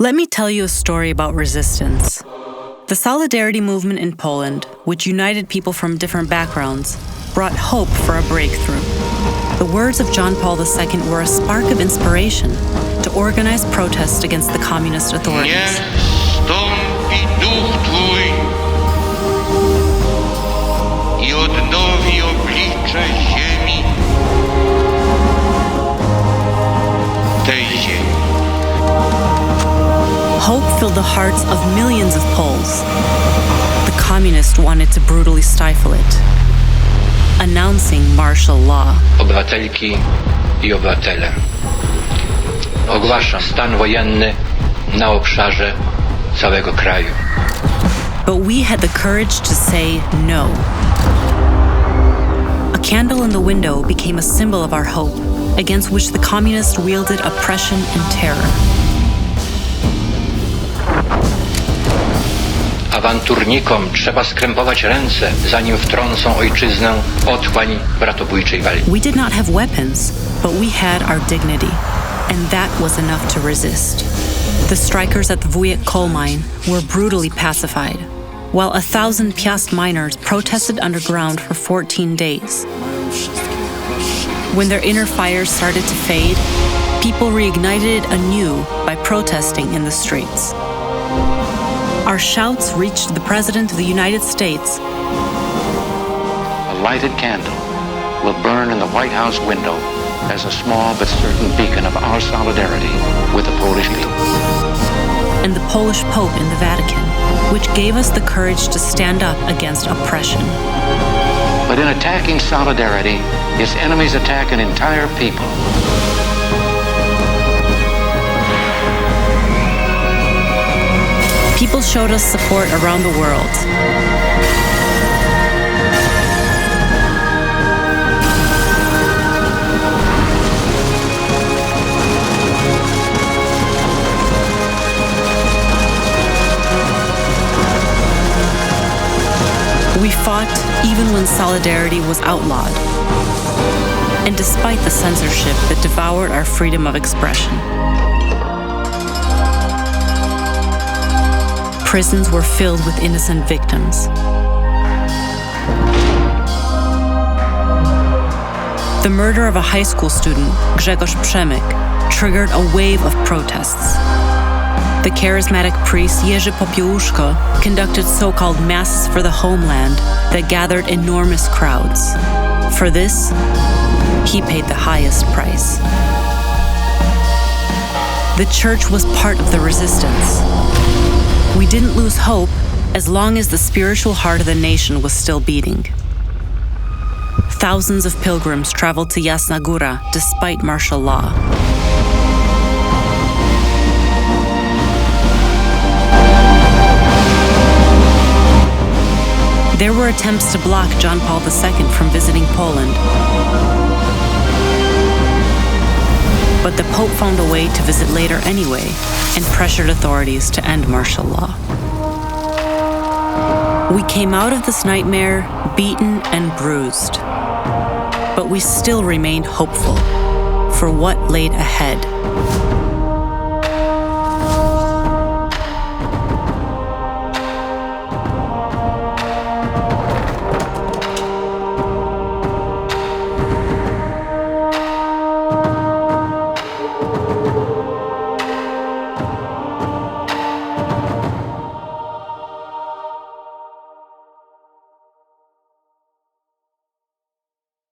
Let me tell you a story about resistance. The Solidarity movement in Poland, which united people from different backgrounds, brought hope for a breakthrough. The words of John Paul II were a spark of inspiration to organize protests against the communist authorities. Nie stąpi duch Twój i odnowi oblicze ziemi, tej ziemi. Hope filled the hearts of millions of Poles. The communists wanted to brutally stifle it, announcing martial law. Obywatelki i obywatele, ogłaszam stan wojenny na obszarze całego kraju. But we had the courage to say no. A candle in the window became a symbol of our hope, against which the communists wielded oppression and terror. Awanturnikom trzeba skrępować ręce, zanim wtrącą ojczyznę w otchłań bratobójczej walki. We did not have weapons, but we had our dignity, and that was enough to resist. The strikers at the Wujek coal mine were brutally pacified, while 1,000 Piast miners protested underground for 14 days. When their inner fires started to fade, people reignited it anew by protesting in the streets. Our shouts reached the President of the United States. A lighted candle will burn in the White House window as a small but certain beacon of our solidarity with the Polish people. And the Polish Pope in the Vatican, which gave us the courage to stand up against oppression. But in attacking solidarity, its enemies attack an entire people. People showed us support around the world. We fought even when solidarity was outlawed, and despite the censorship that devoured our freedom of expression. Prisons were filled with innocent victims. The murder of a high school student, Grzegorz Przemyk, triggered a wave of protests. The charismatic priest Jerzy Popiełuszko conducted so-called masses for the homeland that gathered enormous crowds. For this, he paid the highest price. The church was part of the resistance. We didn't lose hope as long as the spiritual heart of the nation was still beating. Thousands of pilgrims traveled to Jasna Góra despite martial law. There were attempts to block John Paul II from visiting Poland. But the Pope found a way to visit later anyway and pressured authorities to end martial law. We came out of this nightmare beaten and bruised, but we still remained hopeful for what laid ahead.